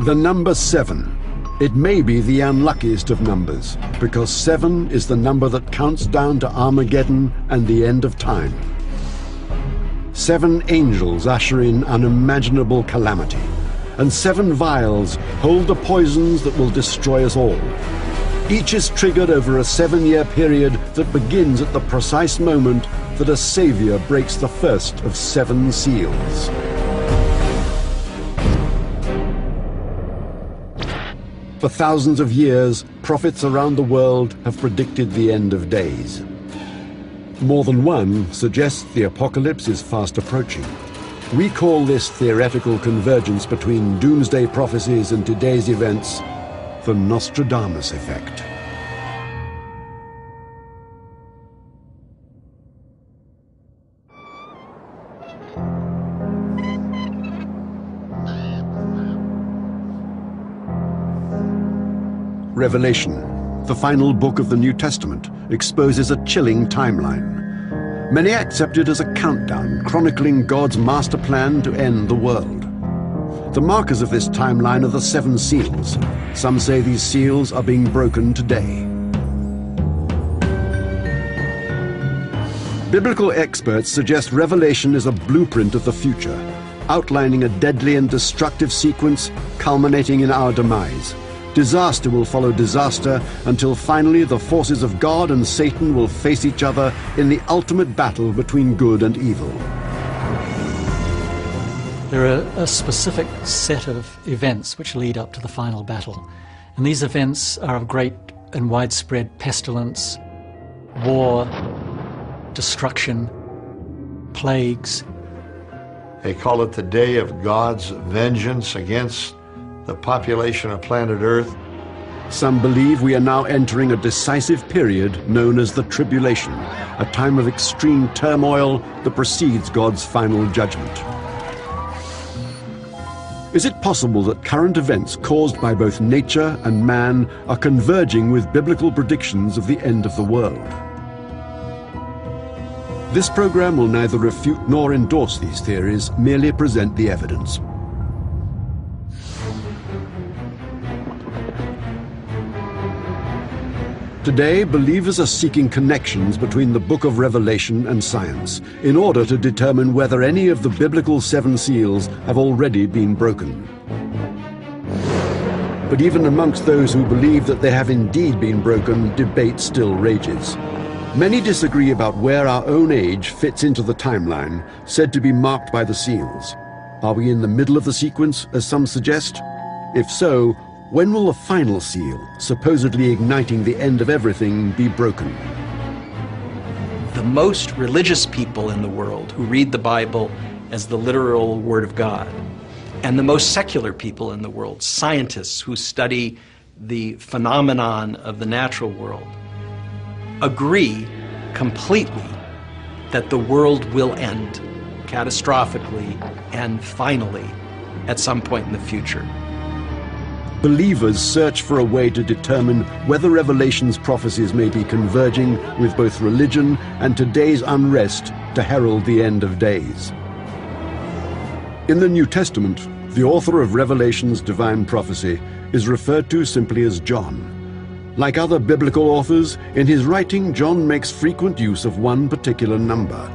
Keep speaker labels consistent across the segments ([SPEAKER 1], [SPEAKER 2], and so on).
[SPEAKER 1] The number 7. It may be the unluckiest of numbers, because 7 is the number that counts down to Armageddon and the end of time. 7 angels usher in unimaginable calamity, and 7 vials hold the poisons that will destroy us all. Each is triggered over a 7-year period that begins at the precise moment that a savior breaks the first of 7 seals. For thousands of years, prophets around the world have predicted the end of days. More than one suggests the apocalypse is fast approaching. We call this theoretical convergence between doomsday prophecies and today's events the Nostradamus effect. Revelation, the final book of the New Testament, exposes a chilling timeline. Many accept it as a countdown chronicling God's master plan to end the world. The markers of this timeline are the 7 seals. Some say these seals are being broken today. Biblical experts suggest Revelation is a blueprint of the future, outlining a deadly and destructive sequence culminating in our demise. Disaster will follow disaster until finally the forces of God and Satan will face each other in the ultimate battle between good and evil.
[SPEAKER 2] There are a specific set of events which lead up to the final battle. And these events are of great and widespread pestilence, war, destruction, plagues.
[SPEAKER 3] They call it the day of God's vengeance against the population of planet Earth.
[SPEAKER 1] Some believe we are now entering a decisive period known as the Tribulation, a time of extreme turmoil that precedes God's final judgment. Is it possible that current events caused by both nature and man are converging with biblical predictions of the end of the world? This program will neither refute nor endorse these theories, merely present the evidence. Today, believers are seeking connections between the book of Revelation and science in order to determine whether any of the biblical 7 seals have already been broken. But even amongst those who believe that they have indeed been broken, debate still rages. Many disagree about where our own age fits into the timeline, said to be marked by the seals. Are we in the middle of the sequence, as some suggest? If so, when will the final seal, supposedly igniting the end of everything, be broken?
[SPEAKER 4] The most religious people in the world who read the Bible as the literal Word of God, and the most secular people in the world, scientists who study the phenomenon of the natural world, agree completely that the world will end catastrophically and finally at some point in the future.
[SPEAKER 1] Believers search for a way to determine whether Revelation's prophecies may be converging with both religion and today's unrest to herald the end of days. In the New Testament, the author of Revelation's divine prophecy is referred to simply as John. Like other biblical authors, in his writing, John makes frequent use of one particular number.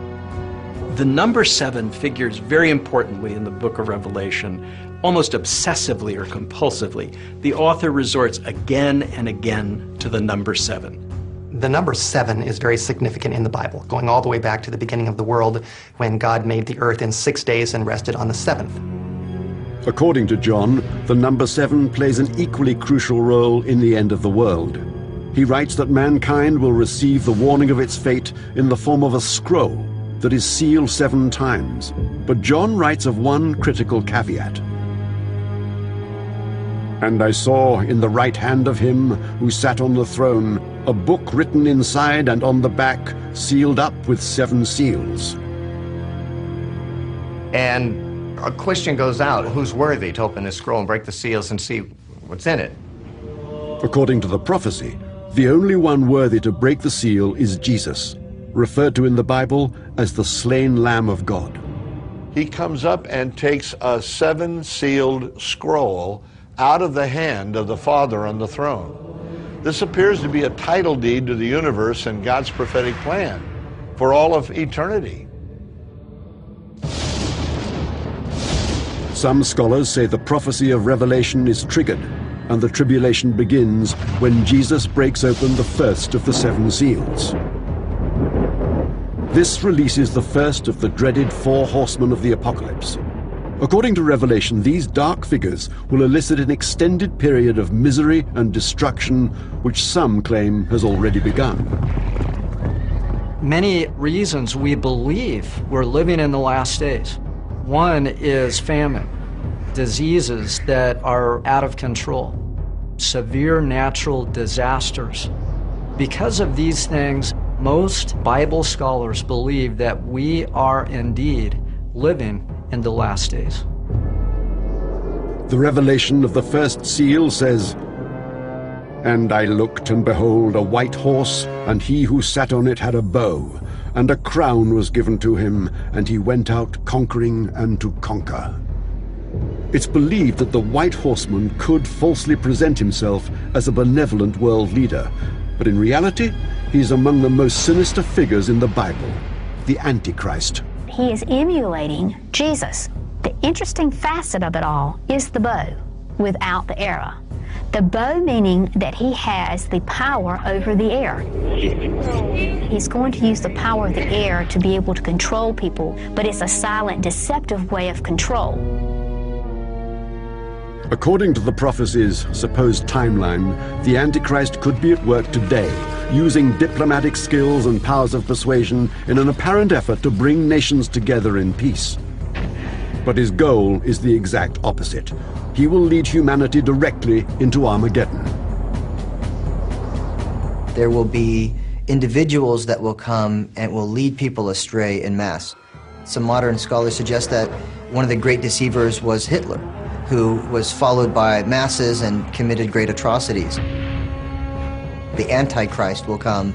[SPEAKER 4] The number 7 figures very importantly in the book of Revelation, almost obsessively or compulsively. The author resorts again and again to the number 7.
[SPEAKER 5] The number 7 is very significant in the Bible, going all the way back to the beginning of the world when God made the earth in 6 days and rested on the 7th.
[SPEAKER 1] According to John, the number 7 plays an equally crucial role in the end of the world. He writes that mankind will receive the warning of its fate in the form of a scroll that is sealed 7 times. But John writes of one critical caveat. And I saw in the right hand of him who sat on the throne a book written inside and on the back, sealed up with 7 seals.
[SPEAKER 6] And a question goes out, who's worthy to open this scroll and break the seals and see what's in it?
[SPEAKER 1] According to the prophecy, the only one worthy to break the seal is Jesus, referred to in the Bible as the slain Lamb of God.
[SPEAKER 3] He comes up and takes a 7-sealed scroll out of the hand of the Father on the throne. This appears to be a title deed to the universe and God's prophetic plan for all of eternity.
[SPEAKER 1] Some scholars say the prophecy of Revelation is triggered and the tribulation begins when Jesus breaks open the first of the 7 seals. This releases the first of the dreaded 4 horsemen of the apocalypse. According to Revelation, these dark figures will elicit an extended period of misery and destruction, which some claim has already begun.
[SPEAKER 7] Many reasons we believe we're living in the last days. One is famine, diseases that are out of control, severe natural disasters. Because of these things, most Bible scholars believe that we are indeed living in the last days.
[SPEAKER 1] The revelation of the first seal says, "And I looked, and behold, a white horse, and he who sat on it had a bow, and a crown was given to him, and he went out conquering and to conquer." It's believed that the white horseman could falsely present himself as a benevolent world leader, but in reality, he's among the most sinister figures in the Bible, the Antichrist.
[SPEAKER 8] He is emulating Jesus. The interesting facet of it all is the bow without the arrow. The bow meaning that he has the power over the air. He's going to use the power of the air to be able to control people, but it's a silent, deceptive way of control.
[SPEAKER 1] According to the prophecy's supposed timeline, the Antichrist could be at work today, using diplomatic skills and powers of persuasion in an apparent effort to bring nations together in peace. But his goal is the exact opposite. He will lead humanity directly into Armageddon.
[SPEAKER 9] There will be individuals that will come and will lead people astray en masse. Some modern scholars suggest that one of the great deceivers was Hitler, who was followed by masses and committed great atrocities. The Antichrist will come,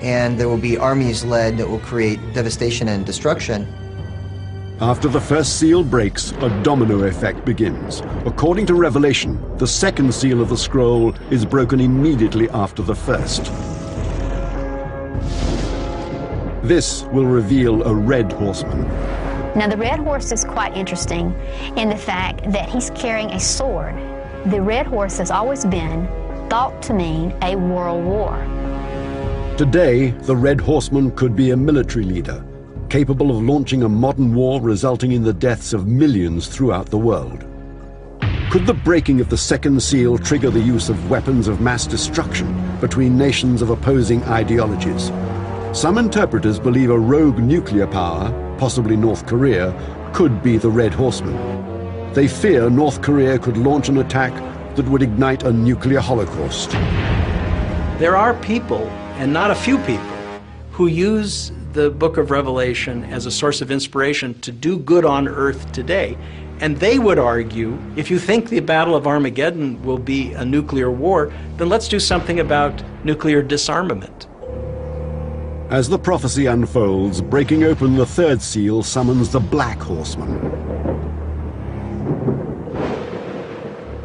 [SPEAKER 9] and there will be armies led that will create devastation and destruction.
[SPEAKER 1] After the first seal breaks, a domino effect begins. According to Revelation, the second seal of the scroll is broken immediately after the first. This will reveal a red horseman.
[SPEAKER 8] Now the red horse is quite interesting in the fact that he's carrying a sword. The red horse has always been thought to mean a world war.
[SPEAKER 1] Today, the red horseman could be a military leader, capable of launching a modern war resulting in the deaths of millions throughout the world. Could the breaking of the second seal trigger the use of weapons of mass destruction between nations of opposing ideologies? Some interpreters believe a rogue nuclear power, possibly North Korea, could be the Red Horseman. They fear North Korea could launch an attack that would ignite a nuclear holocaust.
[SPEAKER 4] There are people, and not a few people, who use the book of Revelation as a source of inspiration to do good on earth today. And they would argue, if you think the Battle of Armageddon will be a nuclear war, then let's do something about nuclear disarmament.
[SPEAKER 1] As the prophecy unfolds, breaking open the third seal summons the Black Horseman.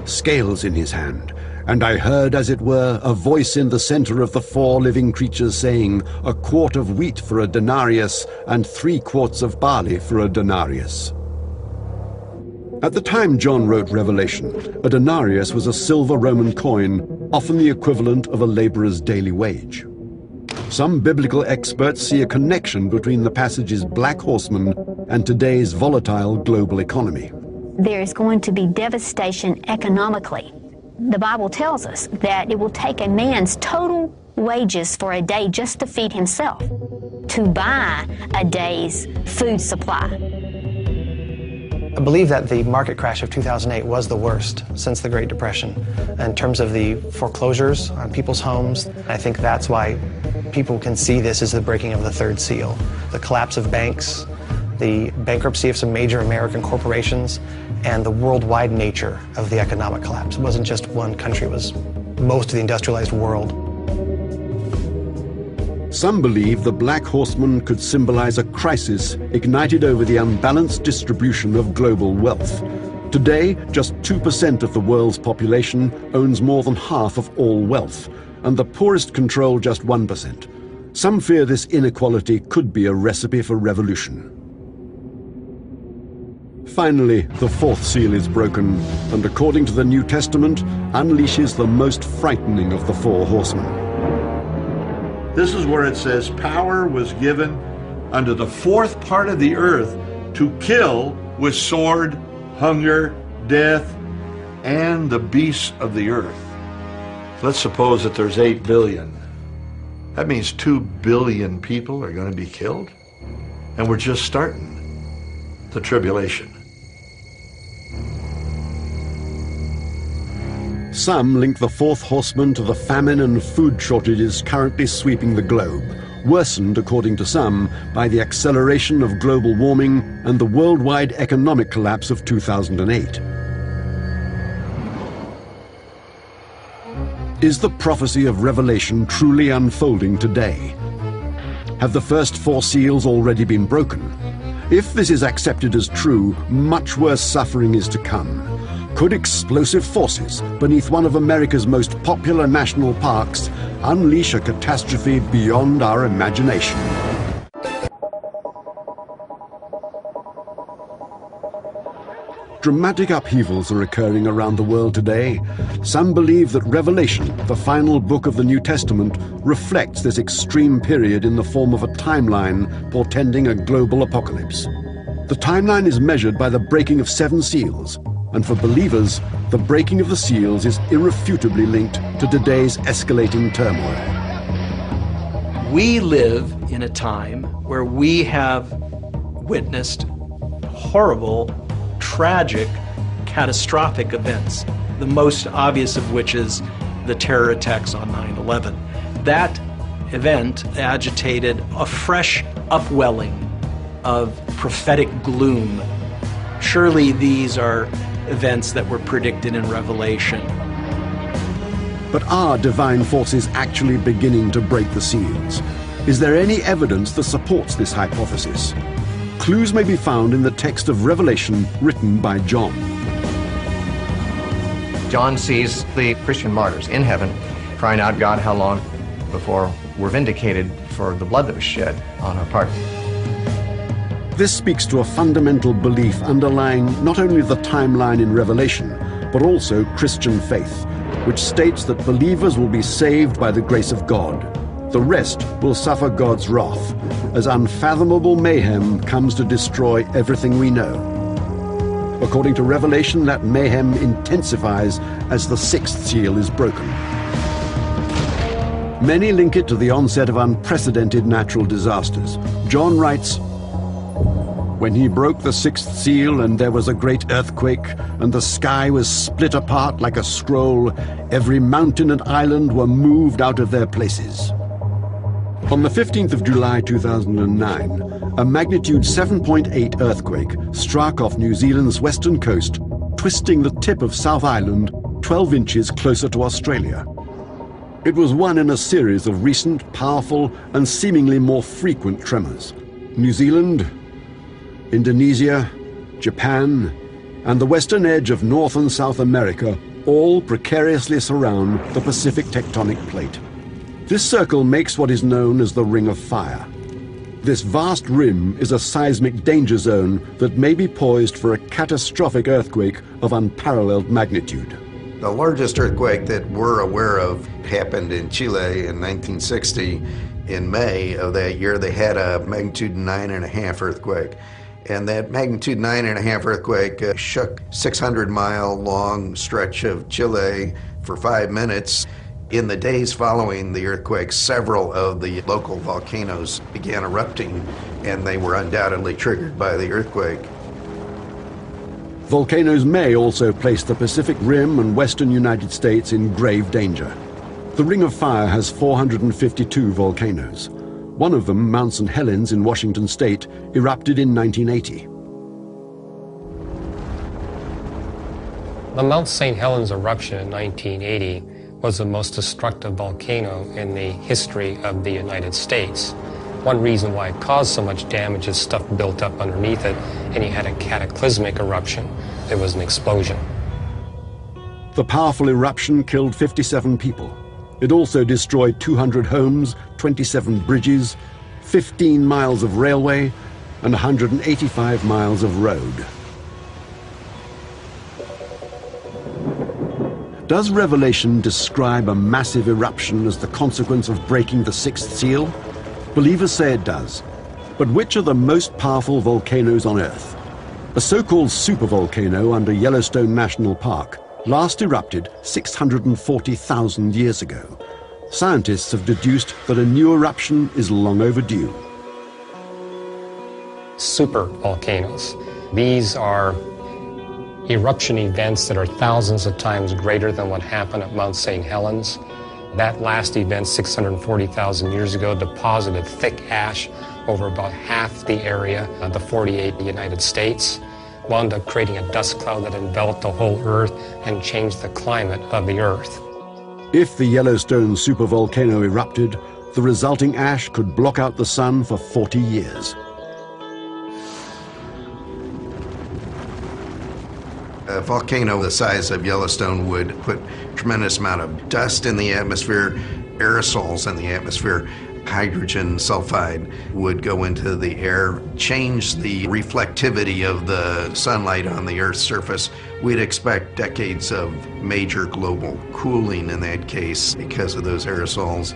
[SPEAKER 1] Scales in his hand, and I heard, as it were, a voice in the center of the 4 living creatures saying, "A quart of wheat for a denarius, and 3 quarts of barley for a denarius." At the time John wrote Revelation, a denarius was a silver Roman coin, often the equivalent of a laborer's daily wage. Some biblical experts see a connection between the passage's Black Horseman and today's volatile global economy.
[SPEAKER 8] There is going to be devastation economically. The Bible tells us that it will take a man's total wages for a day just to feed himself, to buy a day's food supply.
[SPEAKER 5] I believe that the market crash of 2008 was the worst since the Great Depression in terms of the foreclosures on people's homes. I think that's why people can see this as the breaking of the third seal. The collapse of banks, the bankruptcy of some major American corporations, and the worldwide nature of the economic collapse. It wasn't just one country, it was most of the industrialized world.
[SPEAKER 1] Some believe the Black Horseman could symbolize a crisis ignited over the unbalanced distribution of global wealth. Today, just 2% of the world's population owns more than half of all wealth, and the poorest control just 1%. Some fear this inequality could be a recipe for revolution. Finally, the fourth seal is broken, and according to the New Testament, unleashes the most frightening of the four horsemen.
[SPEAKER 3] This is where it says, power was given unto the fourth part of the earth to kill with sword, hunger, death, and the beasts of the earth. Let's suppose that there's 8 billion. That means 2 billion people are going to be killed, and we're just starting the tribulation.
[SPEAKER 1] Some link the fourth horseman to the famine and food shortages currently sweeping the globe, worsened, according to some, by the acceleration of global warming and the worldwide economic collapse of 2008. Is the prophecy of Revelation truly unfolding today? Have the first 4 seals already been broken? If this is accepted as true, much worse suffering is to come. Could explosive forces beneath one of America's most popular national parks unleash a catastrophe beyond our imagination? Dramatic upheavals are occurring around the world today. Some believe that Revelation, the final book of the New Testament, reflects this extreme period in the form of a timeline portending a global apocalypse. The timeline is measured by the breaking of 7 seals, and for believers, the breaking of the seals is irrefutably linked to today's escalating turmoil.
[SPEAKER 4] We live in a time where we have witnessed horrible, tragic, catastrophic events, the most obvious of which is the terror attacks on 9/11. That event agitated a fresh upwelling of prophetic gloom. Surely these are events that were predicted in Revelation.
[SPEAKER 1] But are divine forces actually beginning to break the seals? Is there any evidence that supports this hypothesis? Clues may be found in the text of Revelation written by John.
[SPEAKER 6] John sees the Christian martyrs in heaven crying out, God, how long before we're vindicated for the blood that was shed on our part?
[SPEAKER 1] This speaks to a fundamental belief underlying not only the timeline in Revelation, but also Christian faith, which states that believers will be saved by the grace of God. The rest will suffer God's wrath, as unfathomable mayhem comes to destroy everything we know. According to Revelation, that mayhem intensifies as the 6th seal is broken. Many link it to the onset of unprecedented natural disasters. John writes, when he broke the 6th seal, and there was a great earthquake, and the sky was split apart like a scroll, every mountain and island were moved out of their places. On the 15th of July 2009, a magnitude 7.8 earthquake struck off New Zealand's western coast, twisting the tip of South Island 12 inches closer to Australia. It was one in a series of recent, powerful, and seemingly more frequent tremors. New Zealand, Indonesia, Japan, and the western edge of North and South America all precariously surround the Pacific tectonic plate. This circle makes what is known as the Ring of Fire. This vast rim is a seismic danger zone that may be poised for a catastrophic earthquake of unparalleled magnitude.
[SPEAKER 10] The largest earthquake that we're aware of happened in Chile in 1960. In May of that year, they had a magnitude 9.5 earthquake. And that magnitude 9.5 earthquake shook 600-mile long stretch of Chile for 5 minutes. In the days following the earthquake, several of the local volcanoes began erupting, and they were undoubtedly triggered by the earthquake.
[SPEAKER 1] Volcanoes may also place the Pacific Rim and western United States in grave danger. The Ring of Fire has 452 volcanoes. One of them, Mount St. Helens in Washington state, erupted in 1980.
[SPEAKER 11] The Mount St. Helens eruption in 1980 was the most destructive volcano in the history of the United States. One reason why it caused so much damage is stuff built up underneath it, and you had a cataclysmic eruption. There was an explosion.
[SPEAKER 1] The powerful eruption killed 57 people. It also destroyed 200 homes, 27 bridges, 15 miles of railway, and 185 miles of road. Does Revelation describe a massive eruption as the consequence of breaking the sixth seal? Believers say it does. But which are the most powerful volcanoes on Earth? A so-called supervolcano under Yellowstone National Park last erupted 640,000 years ago. Scientists have deduced that a new eruption is long overdue.
[SPEAKER 11] Supervolcanoes. These are eruption events that are thousands of times greater than what happened at Mount St. Helens. That last event, 640,000 years ago, deposited thick ash over about half the area of the 48 United States, wound up creating a dust cloud that enveloped the whole Earth and changed the climate of the Earth.
[SPEAKER 1] If the Yellowstone supervolcano erupted, the resulting ash could block out the sun for 40 years.
[SPEAKER 10] A volcano the size of Yellowstone would put a tremendous amount of dust in the atmosphere, aerosols in the atmosphere. Hydrogen sulfide would go into the air, change the reflectivity of the sunlight on the Earth's surface. We'd expect decades of major global cooling in that case because of those aerosols.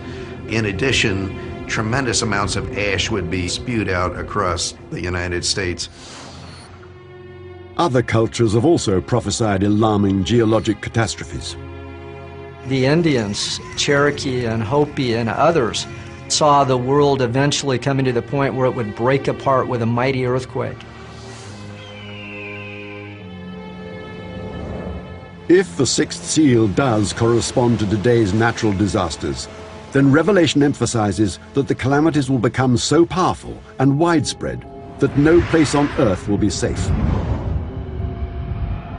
[SPEAKER 10] In addition, tremendous amounts of ash would be spewed out across the United States.
[SPEAKER 1] Other cultures have also prophesied alarming geologic catastrophes.
[SPEAKER 7] The Indians, Cherokee and Hopi and others, saw the world eventually coming to the point where it would break apart with a mighty earthquake.
[SPEAKER 1] If the sixth seal does correspond to today's natural disasters, then Revelation emphasizes that the calamities will become so powerful and widespread that no place on earth will be safe.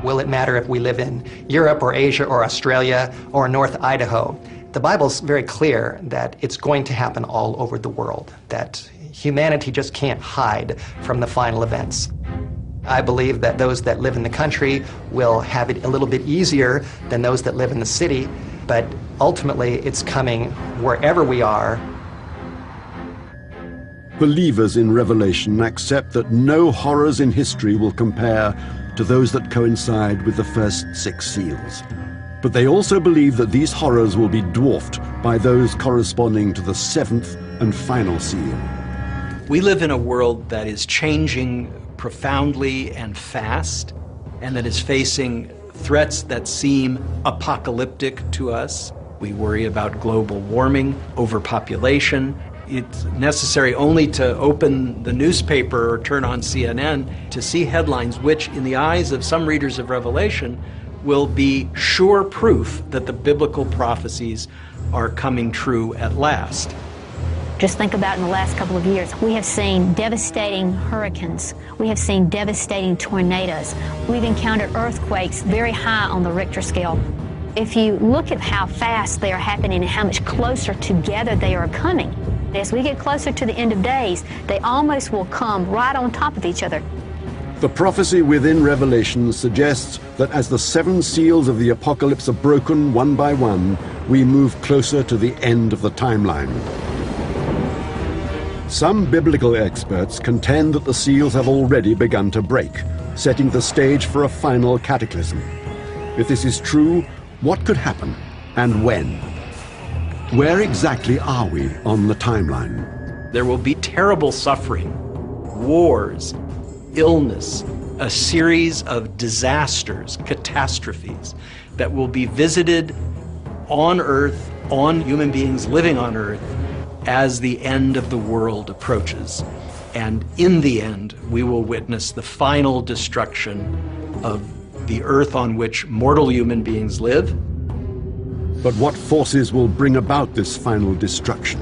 [SPEAKER 5] Will it matter if we live in Europe or Asia or Australia or North Idaho? The Bible's very clear that it's going to happen all over the world, that humanity just can't hide from the final events. I believe that those that live in the country will have it a little bit easier than those that live in the city, but ultimately it's coming wherever we are.
[SPEAKER 1] Believers in Revelation accept that no horrors in history will compare to those that coincide with the first six seals. But they also believe that these horrors will be dwarfed by those corresponding to the seventh and final seal.
[SPEAKER 4] We live in a world that is changing profoundly and fast, and that is facing threats that seem apocalyptic to us. We worry about global warming, overpopulation. It's necessary only to open the newspaper or turn on CNN to see headlines which, in the eyes of some readers of Revelation, will be sure proof that the biblical prophecies are coming true at last.
[SPEAKER 8] Just think about in the last couple of years, we have seen devastating hurricanes. We have seen devastating tornadoes. We've encountered earthquakes very high on the Richter scale. If you look at how fast they are happening and how much closer together they are coming, as we get closer to the end of days, they almost will come right on top of each other.
[SPEAKER 1] The prophecy within Revelation suggests that as the seven seals of the apocalypse are broken one by one, we move closer to the end of the timeline. Some biblical experts contend that the seals have already begun to break, setting the stage for a final cataclysm. If this is true, what could happen and when? Where exactly are we on the timeline?
[SPEAKER 4] There will be terrible suffering, wars, illness, a series of disasters, catastrophes that will be visited on Earth, on human beings living on Earth, as the end of the world approaches. And in the end, we will witness the final destruction of the Earth on which mortal human beings live.
[SPEAKER 1] But what forces will bring about this final destruction?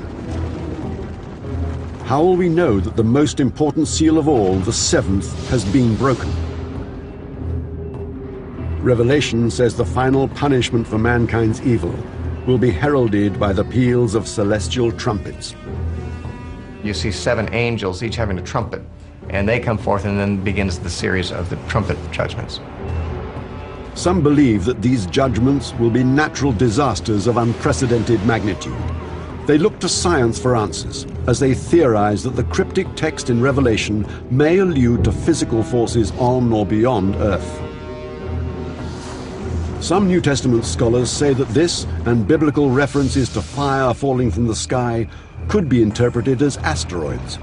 [SPEAKER 1] How will we know that the most important seal of all, the seventh, has been broken? Revelation says the final punishment for mankind's evil will be heralded by the peals of celestial trumpets.
[SPEAKER 6] You see 7 angels, each having a trumpet, and they come forth, and then begins the series of the trumpet judgments.
[SPEAKER 1] Some believe that these judgments will be natural disasters of unprecedented magnitude. They look to science for answers, as they theorize that the cryptic text in Revelation may allude to physical forces on or beyond Earth. Some New Testament scholars say that this and biblical references to fire falling from the sky could be interpreted as asteroids.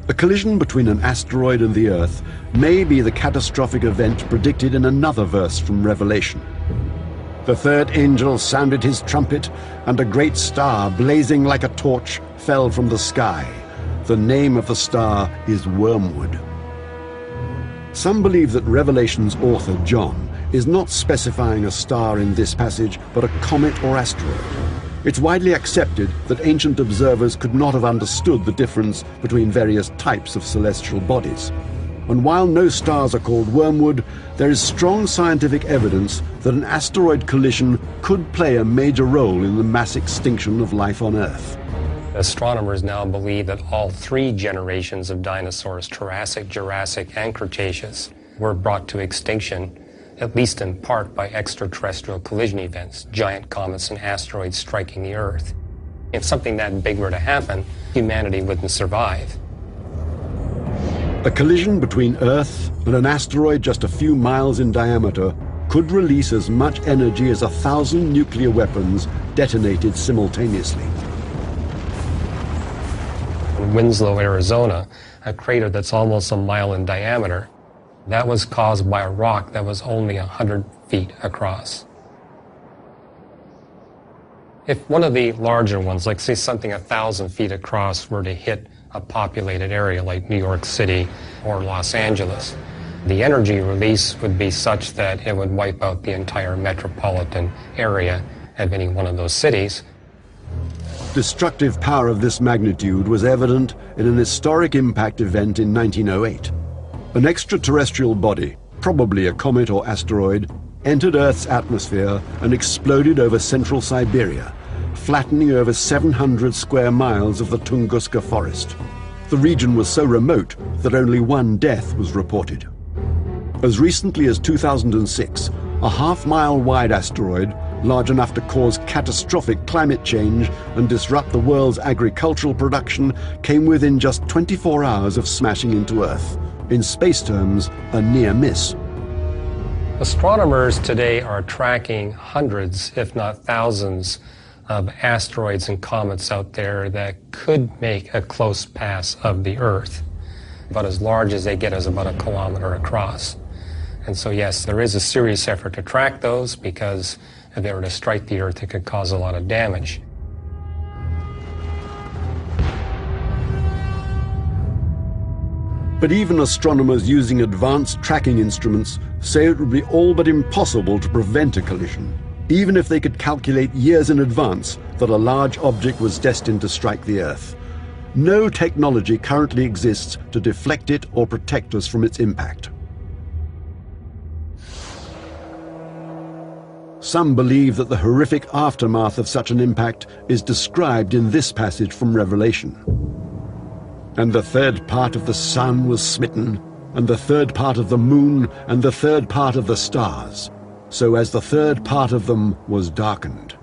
[SPEAKER 1] A collision between an asteroid and the Earth may be the catastrophic event predicted in another verse from Revelation. The third angel sounded his trumpet, and a great star, blazing like a torch, fell from the sky. The name of the star is Wormwood. Some believe that Revelation's author, John, is not specifying a star in this passage, but a comet or asteroid. It's widely accepted that ancient observers could not have understood the difference between various types of celestial bodies. And while no stars are called wormwood, there is strong scientific evidence that an asteroid collision could play a major role in the mass extinction of life on Earth.
[SPEAKER 11] Astronomers now believe that all 3 generations of dinosaurs, Triassic, Jurassic, and Cretaceous, were brought to extinction, at least in part by extraterrestrial collision events, giant comets and asteroids striking the Earth. If something that big were to happen, humanity wouldn't survive.
[SPEAKER 1] A collision between Earth and an asteroid just a few miles in diameter could release as much energy as 1,000 nuclear weapons detonated simultaneously.
[SPEAKER 11] In Winslow, Arizona, a crater that's almost a mile in diameter, that was caused by a rock that was only 100 feet across. If one of the larger ones, like say something 1,000 feet across, were to hit a populated area like New York City or Los Angeles, the energy release would be such that it would wipe out the entire metropolitan area of any one of those cities.
[SPEAKER 1] Destructive power of this magnitude was evident in an historic impact event in 1908. An extraterrestrial body, probably a comet or asteroid, entered Earth's atmosphere and exploded over central Siberia, flattening over 700 square miles of the Tunguska forest. The region was so remote that only 1 death was reported. As recently as 2006, a half-mile wide asteroid, large enough to cause catastrophic climate change and disrupt the world's agricultural production, came within just 24 hours of smashing into Earth. In space terms, a near miss.
[SPEAKER 11] Astronomers today are tracking hundreds, if not thousands, of asteroids and comets out there that could make a close pass of the Earth. About as large as they get is about 1 kilometer across. And so yes, there is a serious effort to track those, because if they were to strike the Earth, it could cause a lot of damage.
[SPEAKER 1] But even astronomers using advanced tracking instruments say it would be all but impossible to prevent a collision, even if they could calculate years in advance that a large object was destined to strike the Earth. No technology currently exists to deflect it or protect us from its impact. Some believe that the horrific aftermath of such an impact is described in this passage from Revelation. And the third part of the sun was smitten, and the third part of the moon, and the third part of the stars, so as the third part of them was darkened.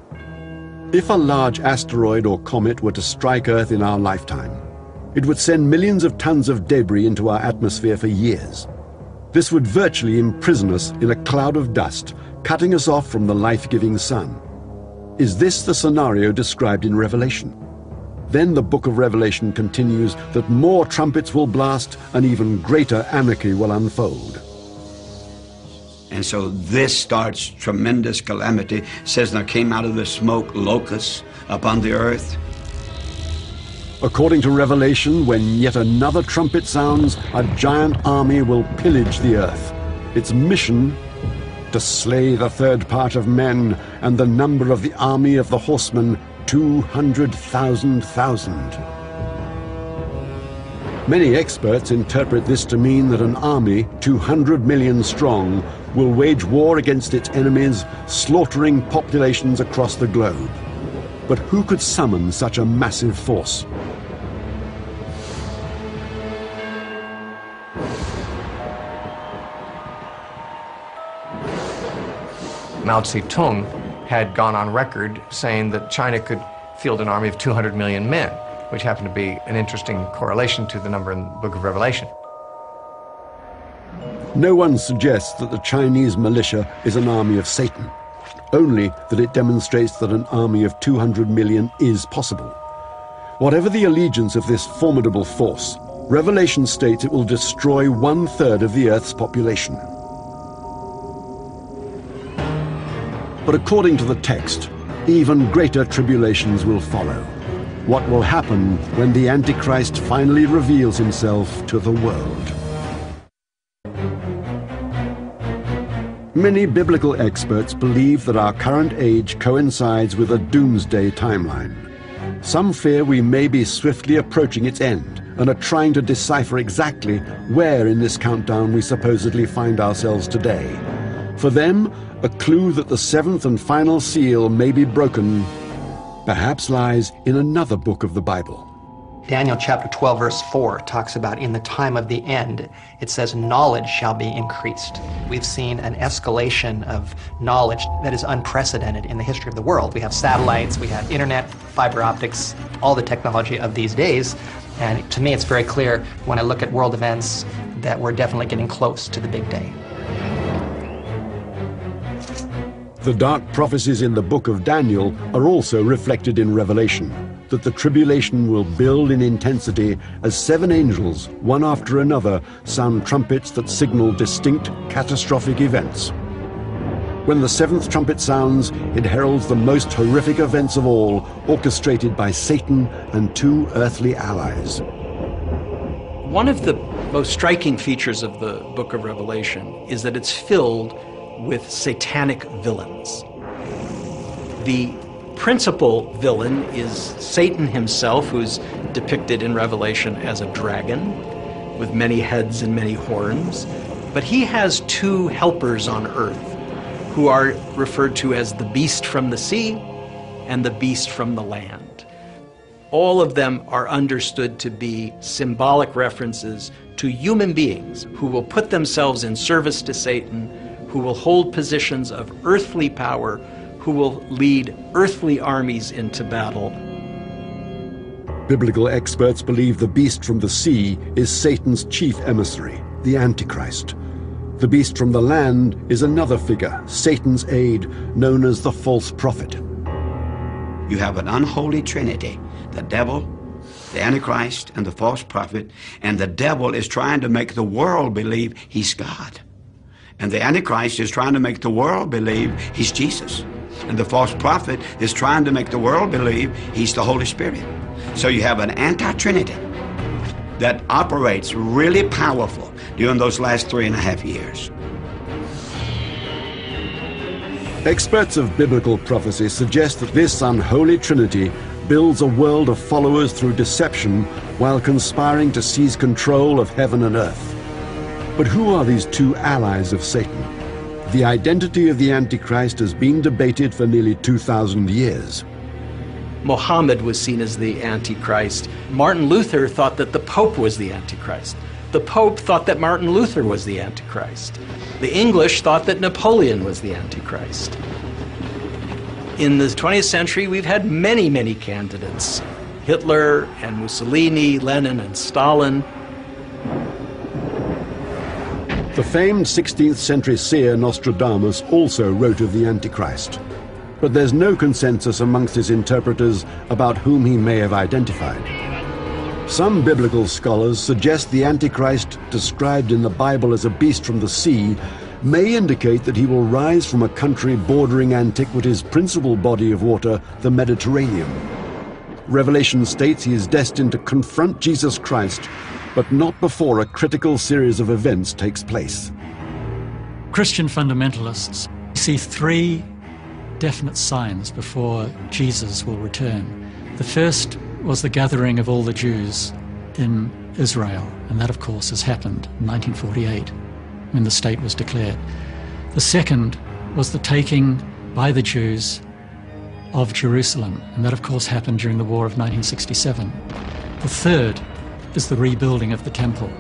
[SPEAKER 1] If a large asteroid or comet were to strike Earth in our lifetime, it would send millions of tons of debris into our atmosphere for years. This would virtually imprison us in a cloud of dust, cutting us off from the life-giving sun. Is this the scenario described in Revelation? Then the book of Revelation continues that more trumpets will blast and even greater anarchy will unfold.
[SPEAKER 12] And so this starts tremendous calamity. It says there came out of the smoke locusts upon the earth.
[SPEAKER 1] According to Revelation, when yet another trumpet sounds, a giant army will pillage the earth. Its mission, to slay the third part of men, and the number of the army of the horsemen, 200,000. Many experts interpret this to mean that an army, 200 million strong, will wage war against its enemies, slaughtering populations across the globe. But who could summon such a massive force?
[SPEAKER 6] Mao Zedong had gone on record saying that China could field an army of 200 million men, which happened to be an interesting correlation to the number in the Book of Revelation.
[SPEAKER 1] No one suggests that the Chinese militia is an army of Satan, only that it demonstrates that an army of 200 million is possible. Whatever the allegiance of this formidable force, Revelation states it will destroy 1/3 of the Earth's population. But according to the text, even greater tribulations will follow. What will happen when the Antichrist finally reveals himself to the world? Many biblical experts believe that our current age coincides with a doomsday timeline. Some fear we may be swiftly approaching its end and are trying to decipher exactly where in this countdown we supposedly find ourselves today. For them, a clue that the seventh and final seal may be broken perhaps lies in another book of the Bible.
[SPEAKER 5] Daniel chapter 12 verse 4 talks about in the time of the end, it says knowledge shall be increased. We've seen an escalation of knowledge that is unprecedented in the history of the world. We have satellites, we have internet, fiber optics, all the technology of these days. And to me it's very clear when I look at world events that we're definitely getting close to the big day.
[SPEAKER 1] The dark prophecies in the book of Daniel are also reflected in Revelation, that the tribulation will build in intensity as 7 angels, one after another, sound trumpets that signal distinct catastrophic events. When the 7th trumpet sounds, it heralds the most horrific events of all, orchestrated by Satan and 2 earthly allies.
[SPEAKER 4] One of the most striking features of the book of Revelation is that it's filled with satanic villains. The principal villain is Satan himself, who's depicted in Revelation as a dragon with many heads and many horns. But he has 2 helpers on earth who are referred to as the beast from the sea and the beast from the land. All of them are understood to be symbolic references to human beings who will put themselves in service to Satan, who will hold positions of earthly power, who will lead earthly armies into battle.
[SPEAKER 1] Biblical experts believe the beast from the sea is Satan's chief emissary, the Antichrist. The beast from the land is another figure, Satan's aide, known as the false prophet.
[SPEAKER 12] You have an unholy trinity, the devil, the Antichrist, and the false prophet, and the devil is trying to make the world believe he's God. And the Antichrist is trying to make the world believe he's Jesus. And the false prophet is trying to make the world believe he's the Holy Spirit. So you have an anti-trinity that operates really powerful during those last 3.5 years.
[SPEAKER 1] Experts of biblical prophecy suggest that this unholy trinity builds a world of followers through deception while conspiring to seize control of heaven and earth. But who are these 2 allies of Satan? The identity of the Antichrist has been debated for nearly 2,000 years.
[SPEAKER 4] Muhammad was seen as the Antichrist. Martin Luther thought that the Pope was the Antichrist. The Pope thought that Martin Luther was the Antichrist. The English thought that Napoleon was the Antichrist. In the 20th century, we've had many, many candidates. Hitler and Mussolini, Lenin and Stalin.
[SPEAKER 1] The famed 16th century seer Nostradamus also wrote of the Antichrist. But there's no consensus amongst his interpreters about whom he may have identified. Some biblical scholars suggest the Antichrist, described in the Bible as a beast from the sea, may indicate that he will rise from a country bordering antiquity's principal body of water, the Mediterranean. Revelation states he is destined to confront Jesus Christ, but not before a critical series of events takes place.
[SPEAKER 2] Christian fundamentalists see 3 definite signs before Jesus will return. The first was the gathering of all the Jews in Israel, and that of course has happened in 1948 when the state was declared. The second was the taking by the Jews of Jerusalem, and that of course happened during the War of 1967. The third is the rebuilding of the temple.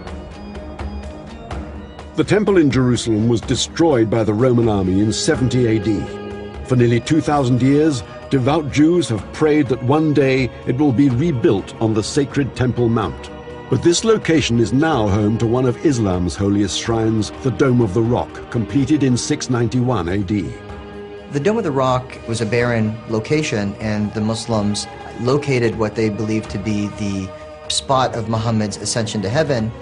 [SPEAKER 1] The temple in Jerusalem was destroyed by the Roman army in 70 AD. For nearly 2,000 years, devout Jews have prayed that one day it will be rebuilt on the sacred Temple Mount. But this location is now home to one of Islam's holiest shrines, the Dome of the Rock, completed in 691 AD.
[SPEAKER 9] The Dome of the Rock was a barren location, and the Muslims located what they believed to be the spot of Muhammad's ascension to heaven.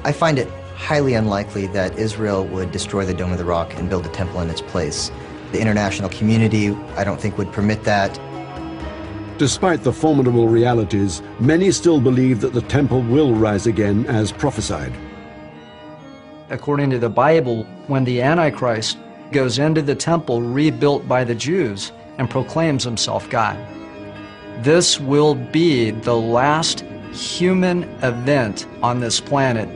[SPEAKER 9] I find it highly unlikely that Israel would destroy the Dome of the Rock and build a temple in its place. The international community, I don't think, would permit that.
[SPEAKER 1] Despite the formidable realities, many still believe that the temple will rise again as prophesied.
[SPEAKER 7] According to the Bible, when the Antichrist goes into the temple rebuilt by the Jews and proclaims himself God, this will be the last human event on this planet.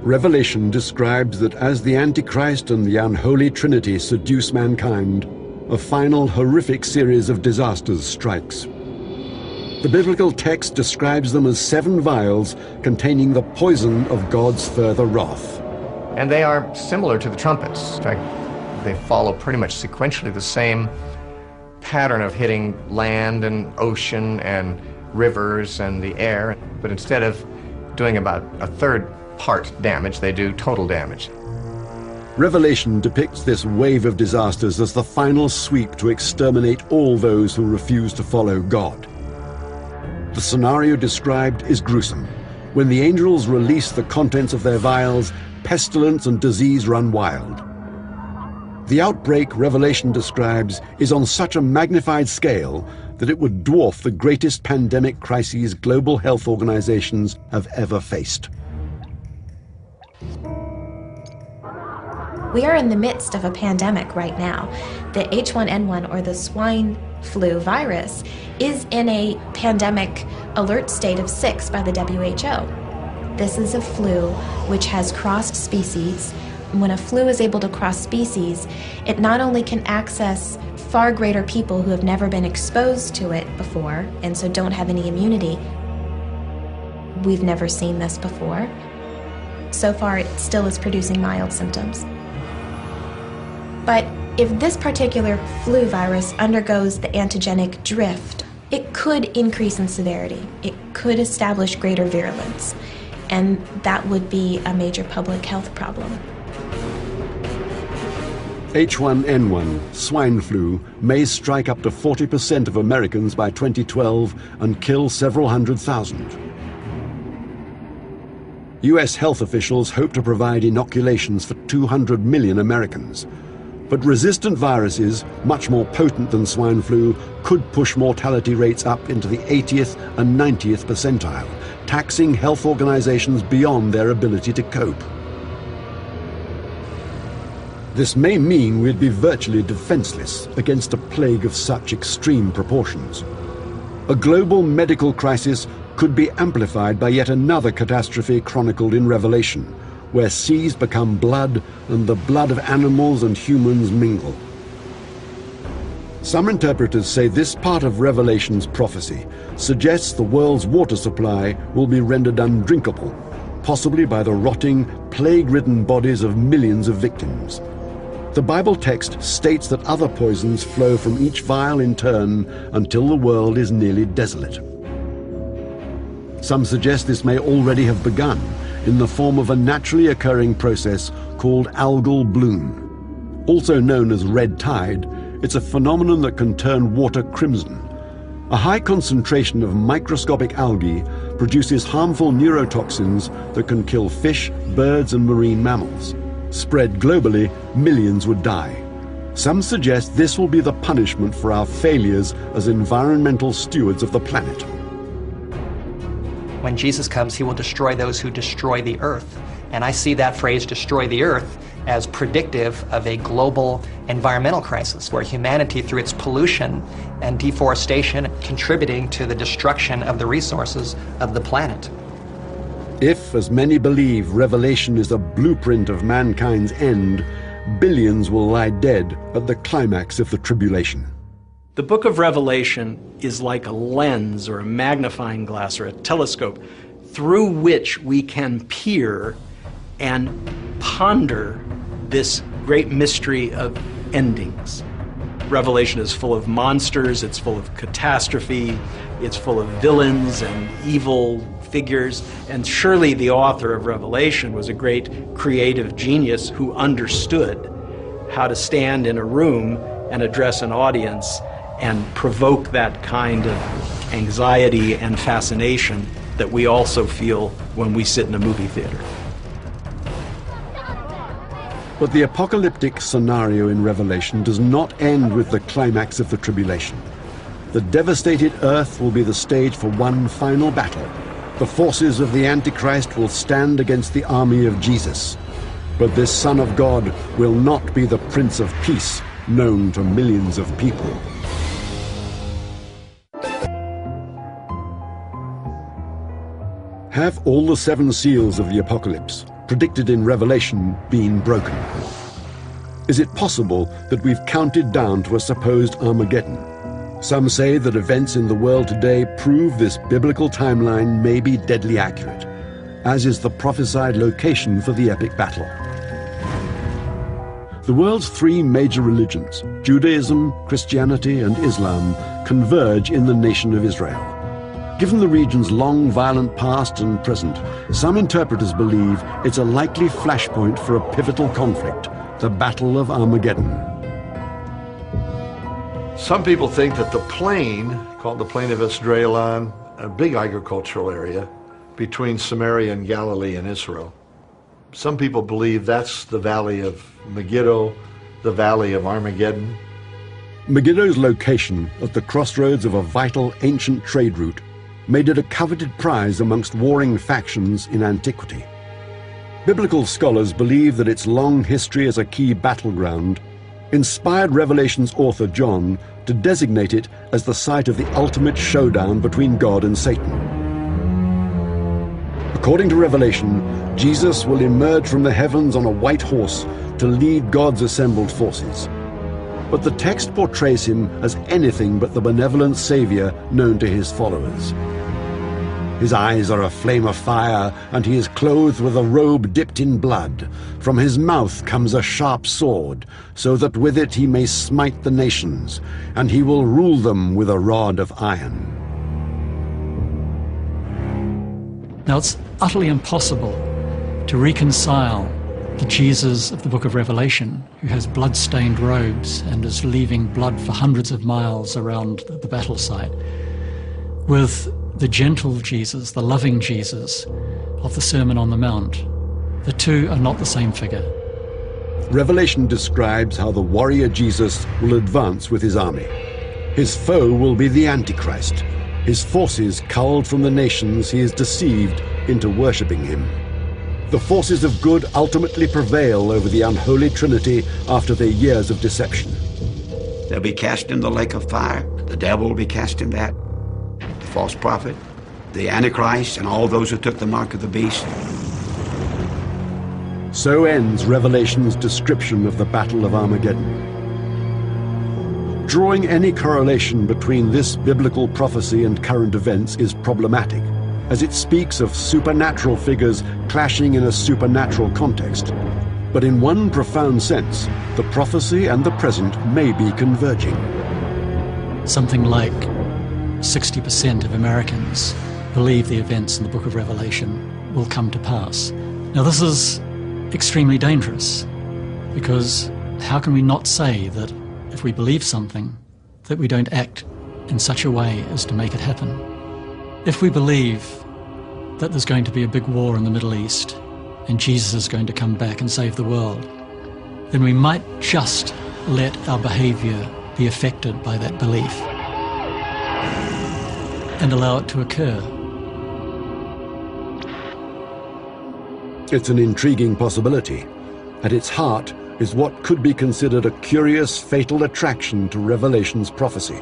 [SPEAKER 1] Revelation describes that as the Antichrist and the unholy Trinity seduce mankind, a final horrific series of disasters strikes. The biblical text describes them as 7 vials containing the poison of God's further wrath.
[SPEAKER 6] And they are similar to the trumpets. In fact, they follow pretty much sequentially the same pattern of hitting land and ocean and rivers and the air, but instead of doing about a third part damage, they do total damage.
[SPEAKER 1] Revelation depicts this wave of disasters as the final sweep to exterminate all those who refuse to follow God. The scenario described is gruesome. When the angels release the contents of their vials, pestilence and disease run wild. The outbreak Revelation describes is on such a magnified scale that it would dwarf the greatest pandemic crises global health organizations have ever faced.
[SPEAKER 13] We are in the midst of a pandemic right now. The H1N1, or the swine flu virus, is in a pandemic alert state of 6 by the WHO. This is a flu which has crossed species. When a flu is able to cross species, it not only can access far greater people who have never been exposed to it before and so don't have any immunity. We've never seen this before. So far, it still is producing mild symptoms. But if this particular flu virus undergoes the antigenic drift, it could increase in severity. It could establish greater virulence, and that would be a major public health problem.
[SPEAKER 1] H1N1, swine flu, may strike up to 40% of Americans by 2012 and kill several hundred thousand. US health officials hope to provide inoculations for 200 million Americans. But resistant viruses, much more potent than swine flu, could push mortality rates up into the 80th and 90th percentile, taxing health organizations beyond their ability to cope. This may mean we'd be virtually defenseless against a plague of such extreme proportions. A global medical crisis could be amplified by yet another catastrophe chronicled in Revelation, where seas become blood and the blood of animals and humans mingle. Some interpreters say this part of Revelation's prophecy suggests the world's water supply will be rendered undrinkable, possibly by the rotting, plague-ridden bodies of millions of victims. The Bible text states that other poisons flow from each vial in turn until the world is nearly desolate. Some suggest this may already have begun in the form of a naturally occurring process called algal bloom. Also known as red tide, it's a phenomenon that can turn water crimson. A high concentration of microscopic algae produces harmful neurotoxins that can kill fish, birds, and marine mammals. Spread globally, millions would die. Some suggest this will be the punishment for our failures as environmental stewards of the planet.
[SPEAKER 4] When Jesus comes, he will destroy those who destroy the earth. And I see that phrase, destroy the earth, as predictive of a global environmental crisis where humanity, through its pollution and deforestation, contributing to the destruction of the resources of the planet.
[SPEAKER 1] If, as many believe, Revelation is a blueprint of mankind's end, billions will lie dead at the climax of the tribulation.
[SPEAKER 4] The book of Revelation is like a lens or a magnifying glass or a telescope through which we can peer and ponder this great mystery of endings. Revelation is full of monsters, it's full of catastrophe, it's full of villains and evil figures, and surely the author of Revelation was a great creative genius who understood how to stand in a room and address an audience and provoke that kind of anxiety and fascination that we also feel when we sit in a movie theater.
[SPEAKER 1] But the apocalyptic scenario in Revelation does not end with the climax of the tribulation. The devastated earth will be the stage for one final battle. The forces of the Antichrist will stand against the army of Jesus. But this Son of God will not be the Prince of Peace, known to millions of people. Have all the 7 seals of the apocalypse, predicted in Revelation, been broken? Is it possible that we've counted down to a supposed Armageddon? Some say that events in the world today prove this biblical timeline may be deadly accurate, as is the prophesied location for the epic battle. The world's 3 major religions, Judaism, Christianity, and Islam, converge in the nation of Israel. Given the region's long violent past and present, some interpreters believe it's a likely flashpoint for a pivotal conflict, the Battle of Armageddon.
[SPEAKER 3] Some people think that the plain, called the Plain of Esdraelon, a big agricultural area between Samaria and Galilee and Israel. Some people believe that's the valley of Megiddo, the valley of Armageddon.
[SPEAKER 1] Megiddo's location at the crossroads of a vital ancient trade route made it a coveted prize amongst warring factions in antiquity. Biblical scholars believe that its long history as a key battleground inspired Revelation's author John to designate it as the site of the ultimate showdown between God and Satan. According to Revelation, Jesus will emerge from the heavens on a white horse to lead God's assembled forces. But the text portrays him as anything but the benevolent Savior known to his followers. His eyes are a flame of fire, and he is clothed with a robe dipped in blood. From his mouth comes a sharp sword, so that with it he may smite the nations, and he will rule them with a rod of iron.
[SPEAKER 2] Now, it's utterly impossible to reconcile the Jesus of the book of Revelation, who has blood-stained robes and is leaving blood for hundreds of miles around the battle site, with the gentle Jesus, the loving Jesus of the Sermon on the Mount. The two are not the same figure.
[SPEAKER 1] Revelation describes how the warrior Jesus will advance with his army. His foe will be the Antichrist. His forces culled from the nations he is deceived into worshipping him. The forces of good ultimately prevail over the unholy Trinity after their years of deception.
[SPEAKER 12] They'll be cast in the lake of fire. The devil will be cast in that. The false prophet, the Antichrist, and all those who took the mark of the beast.
[SPEAKER 1] So ends Revelation's description of the Battle of Armageddon. Drawing any correlation between this biblical prophecy and current events is problematic, as it speaks of supernatural figures clashing in a supernatural context. But in one profound sense, the prophecy and the present may be converging.
[SPEAKER 2] Something like 60% of Americans believe the events in the book of Revelation will come to pass. Now, this is extremely dangerous, because how can we not say that if we believe something, that we don't act in such a way as to make it happen? If we believe that there's going to be a big war in the Middle East and Jesus is going to come back and save the world, then we might just let our behavior be affected by that belief and allow it to occur.
[SPEAKER 1] It's an intriguing possibility. At its heart is what could be considered a curious, fatal attraction to Revelation's prophecy.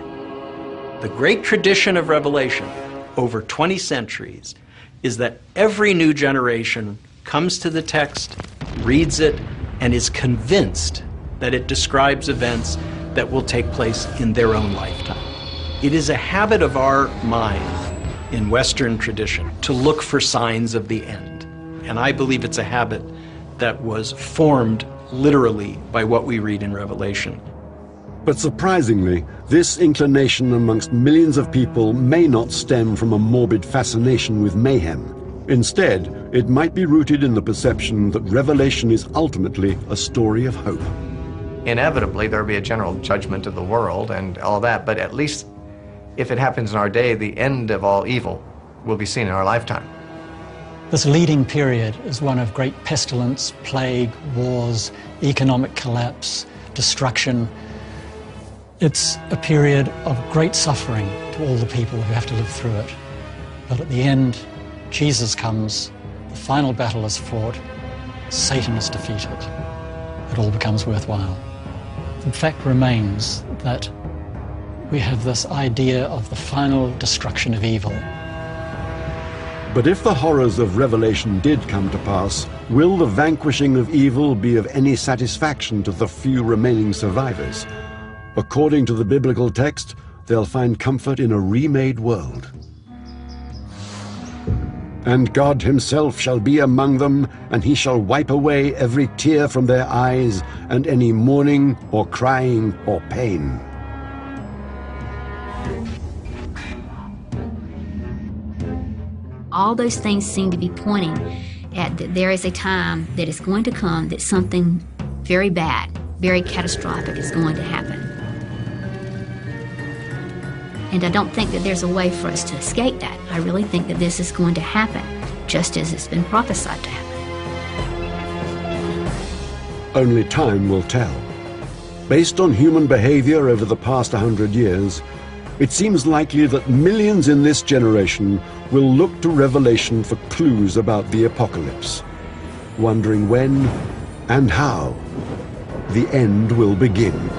[SPEAKER 4] The great tradition of Revelation over 20 centuries is that every new generation comes to the text, reads it, and is convinced that it describes events that will take place in their own lifetime. It is a habit of our mind in Western tradition to look for signs of the end. And I believe it's a habit that was formed literally by what we read in Revelation.
[SPEAKER 1] But surprisingly, this inclination amongst millions of people may not stem from a morbid fascination with mayhem. Instead, it might be rooted in the perception that Revelation is ultimately a story of hope.
[SPEAKER 6] Inevitably, there'll be a general judgment of the world and all that, but at least if it happens in our day, the end of all evil will be seen in our lifetime.
[SPEAKER 2] This leading period is one of great pestilence, plague, wars, economic collapse, destruction. It's a period of great suffering to all the people who have to live through it. But at the end, Jesus comes, the final battle is fought, Satan is defeated. It all becomes worthwhile. The fact remains that we have this idea of the final destruction of evil.
[SPEAKER 1] But if the horrors of Revelation did come to pass, will the vanquishing of evil be of any satisfaction to the few remaining survivors? According to the biblical text, they'll find comfort in a remade world. And God himself shall be among them, and he shall wipe away every tear from their eyes, and any mourning or crying or pain.
[SPEAKER 8] All those things seem to be pointing at that there is a time that is going to come that something very bad, very catastrophic is going to happen. And I don't think that there's a way for us to escape that. I really think that this is going to happen, just as it's been prophesied to happen.
[SPEAKER 1] Only time will tell. Based on human behavior over the past 100 years, it seems likely that millions in this generation will look to Revelation for clues about the apocalypse, wondering when and how the end will begin.